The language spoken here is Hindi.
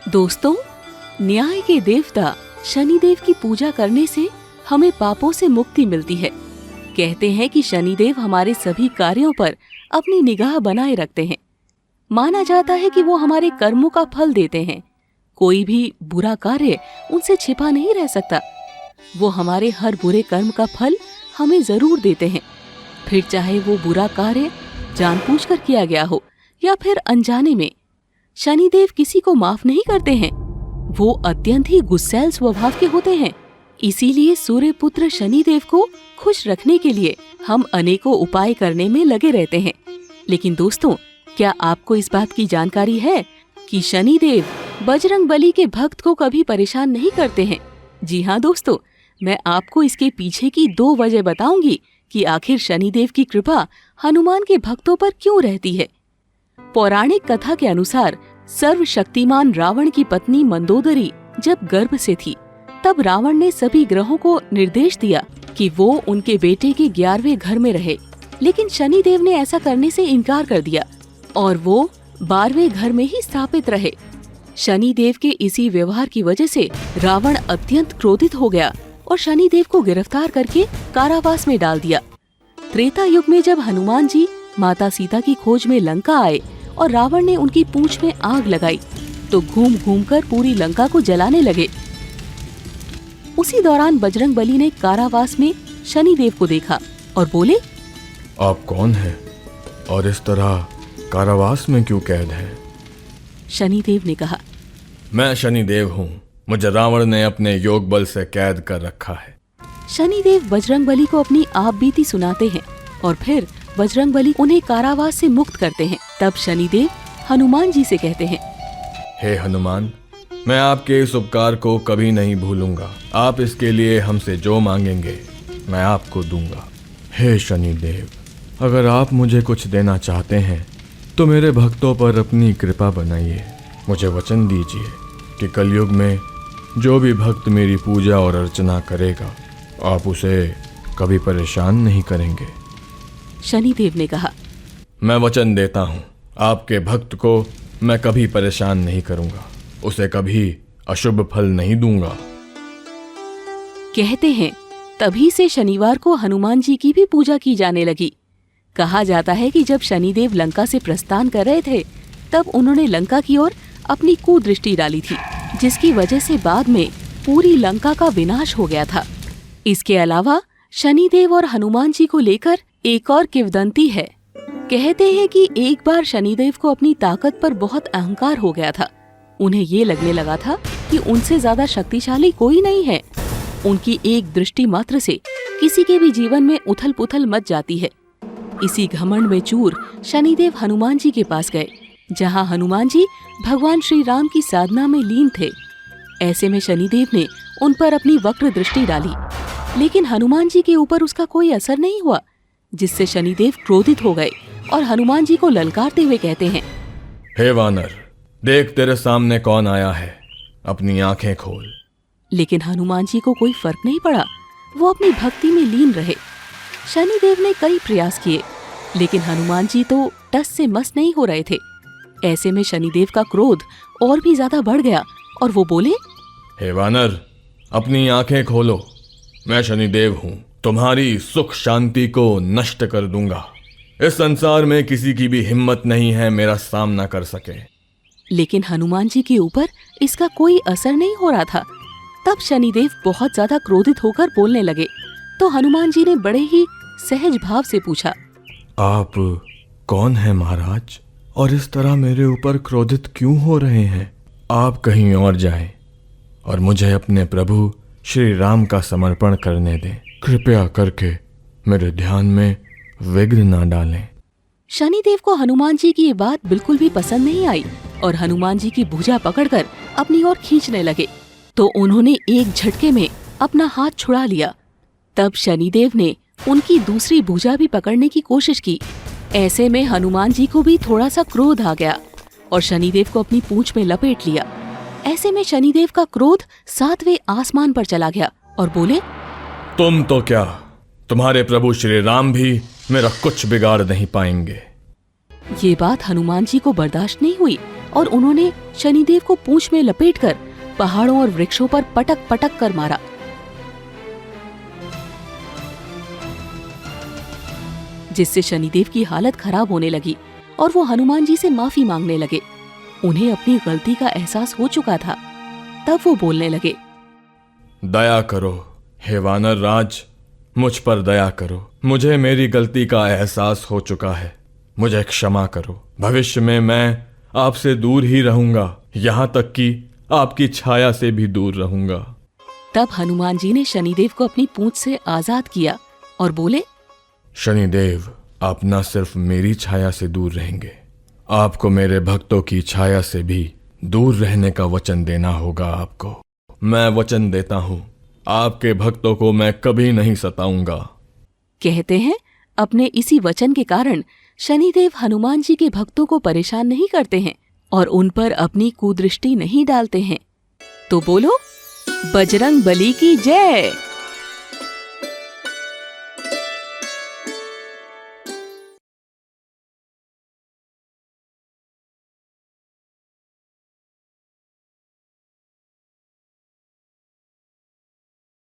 दोस्तों, न्याय के देवता शनिदेव की पूजा करने से हमें पापों से मुक्ति मिलती है। कहते हैं कि शनिदेव हमारे सभी कार्यों पर अपनी निगाह बनाए रखते हैं। माना जाता है कि वो हमारे कर्मों का फल देते हैं। कोई भी बुरा कार्य उनसे छिपा नहीं रह सकता। वो हमारे हर बुरे कर्म का फल हमें जरूर देते हैं, फिर चाहे वो बुरा कार्य जानबूझकर किया गया हो या फिर अनजाने में। शनिदेव किसी को माफ नहीं करते हैं। वो अत्यंत ही गुस्सैल स्वभाव के होते हैं। इसीलिए सूर्य पुत्र शनिदेव को खुश रखने के लिए हम अनेकों उपाय करने में लगे रहते हैं। लेकिन दोस्तों, क्या आपको इस बात की जानकारी है कि शनिदेव बजरंगबली के भक्त को कभी परेशान नहीं करते हैं? जी हाँ दोस्तों, मैं आपको इसके पीछे की 2 वजह बताऊंगी कि आखिर शनिदेव की कृपा हनुमान के भक्तों पर क्यों रहती है। पौराणिक कथा के अनुसार सर्वशक्तिमान रावण की पत्नी मंदोदरी जब गर्भ से थी, तब रावण ने सभी ग्रहों को निर्देश दिया कि वो उनके बेटे के 11वें घर में रहे। लेकिन शनिदेव ने ऐसा करने से इनकार कर दिया और वो 12वें घर में ही स्थापित रहे। शनिदेव के इसी व्यवहार की वजह से रावण अत्यंत क्रोधित हो गया और शनिदेव को गिरफ्तार करके कारावास में डाल दिया। त्रेता युग में जब हनुमान जी माता सीता की खोज में लंका आए और रावण ने उनकी पूंछ में आग लगाई, तो घूम घूम कर पूरी लंका को जलाने लगे। उसी दौरान बजरंगबली ने कारावास में शनिदेव को देखा और बोले, आप कौन हैं और इस तरह कारावास में क्यों कैद हैं? शनिदेव ने कहा, मैं शनिदेव हूँ। मुझे रावण ने अपने योग बल से कैद कर रखा है। शनिदेव बजरंगबली को अपनी आप बीती सुनाते हैं और फिर बजरंगबली उन्हें कारावास से मुक्त करते हैं। तब शनिदेव हनुमान जी से कहते हैं, हे हनुमान, मैं आपके इस उपकार को कभी नहीं भूलूंगा। आप इसके लिए हमसे जो मांगेंगे मैं आपको दूंगा। हे शनिदेव, अगर आप मुझे कुछ देना चाहते हैं तो मेरे भक्तों पर अपनी कृपा बनाइए। मुझे वचन दीजिए कि कलयुग में जो भी भक्त मेरी पूजा और अर्चना करेगा, आप उसे कभी परेशान नहीं करेंगे। शनिदेव ने कहा, मैं वचन देता हूँ, आपके भक्त को मैं कभी परेशान नहीं करूंगा, उसे कभी अशुभ फल नहीं दूंगा। कहते हैं तभी से शनिवार को हनुमान जी की भी पूजा की जाने लगी। कहा जाता है कि जब शनिदेव लंका से प्रस्थान कर रहे थे, तब उन्होंने लंका की ओर अपनी कुदृष्टि डाली थी, जिसकी वजह से बाद में पूरी लंका का विनाश हो गया था। इसके अलावा शनिदेव और हनुमान जी को लेकर एक और किंवदंती है। कहते हैं कि एक बार शनिदेव को अपनी ताकत पर बहुत अहंकार हो गया था। उन्हें ये लगने लगा था कि उनसे ज्यादा शक्तिशाली कोई नहीं है। उनकी एक दृष्टि मात्र से किसी के भी जीवन में उथल पुथल मच जाती है। इसी घमंड में चूर शनिदेव हनुमान जी के पास गए, जहां हनुमान जी भगवान श्री राम की साधना में लीन थे। ऐसे में शनिदेव ने उन पर अपनी वक्र दृष्टि डाली, लेकिन हनुमान जी के ऊपर उसका कोई असर नहीं हुआ, जिससे शनिदेव क्रोधित हो गए और हनुमान जी को ललकारते हुए कहते हैं, हे वानर, देख तेरे सामने कौन आया है, अपनी आंखें खोल। लेकिन हनुमान जी को कोई फर्क नहीं पड़ा। वो अपनी भक्ति में लीन रहे। शनिदेव ने कई प्रयास किए, लेकिन हनुमान जी तो टस से मस नहीं हो रहे थे। ऐसे में शनिदेव का क्रोध और भी ज्यादा बढ़ गया और वो बोले, हे वानर, अपनी आंखें खोलो। मैं शनिदेव हूँ, तुम्हारी सुख शांति को नष्ट कर दूंगा। इस संसार में किसी की भी हिम्मत नहीं है मेरा सामना कर सके। लेकिन हनुमान जी के ऊपर इसका कोई असर नहीं हो रहा था। तब शनिदेव बहुत ज्यादा क्रोधित होकर बोलने लगे, तो हनुमान जी ने बड़े ही सहज भाव से पूछा, आप कौन हैं महाराज, और इस तरह मेरे ऊपर क्रोधित क्यों हो रहे हैं? आप कहीं और जाएं और मुझे अपने प्रभु श्री राम का समर्पण करने दें। कृपया करके मेरे ध्यान में विघ्न ना डालें। शनिदेव को हनुमान जी की ये बात बिल्कुल भी पसंद नहीं आई और हनुमान जी की भुजा पकड़कर अपनी ओर खींचने लगे, तो उन्होंने एक झटके में अपना हाथ छुड़ा लिया। तब शनिदेव ने उनकी दूसरी भुजा भी पकड़ने की कोशिश की। ऐसे में हनुमान जी को भी थोड़ा सा क्रोध आ गया और शनिदेव को अपनी पूंछ में लपेट लिया। ऐसे में शनिदेव का क्रोध 7वें आसमान पर चला गया और बोले, तुम तो क्या, तुम्हारे प्रभु श्री राम भी मेरा कुछ बिगाड़ नहीं पाएंगे। ये बात हनुमान जी को बर्दाश्त नहीं हुई और उन्होंने शनिदेव को पूंछ में लपेटकर पहाड़ों और वृक्षों पर पटक पटक कर मारा। जिससे शनिदेव की हालत खराब होने लगी और वो हनुमान जी से माफी मांगने लगे। उन्हें अपनी गलती का एहसास हो चुका था। तब वो बोलने लगे, दया करो हे वानर राज, मुझ पर दया करो। मुझे मेरी गलती का एहसास हो चुका है, मुझे क्षमा करो। भविष्य में मैं आपसे दूर ही रहूंगा, यहाँ तक कि आपकी छाया से भी दूर रहूंगा। तब हनुमान जी ने शनिदेव को अपनी पूंछ से आजाद किया और बोले, शनिदेव, आप न सिर्फ मेरी छाया से दूर रहेंगे, आपको मेरे भक्तों की छाया से भी दूर रहने का वचन देना होगा आपको। मैं वचन देता हूँ, आपके भक्तों को मैं कभी नहीं सताऊंगा। कहते हैं अपने इसी वचन के कारण शनिदेव हनुमान जी के भक्तों को परेशान नहीं करते हैं और उन पर अपनी कुदृष्टि नहीं डालते हैं। तो बोलो, बजरंग बली की जय।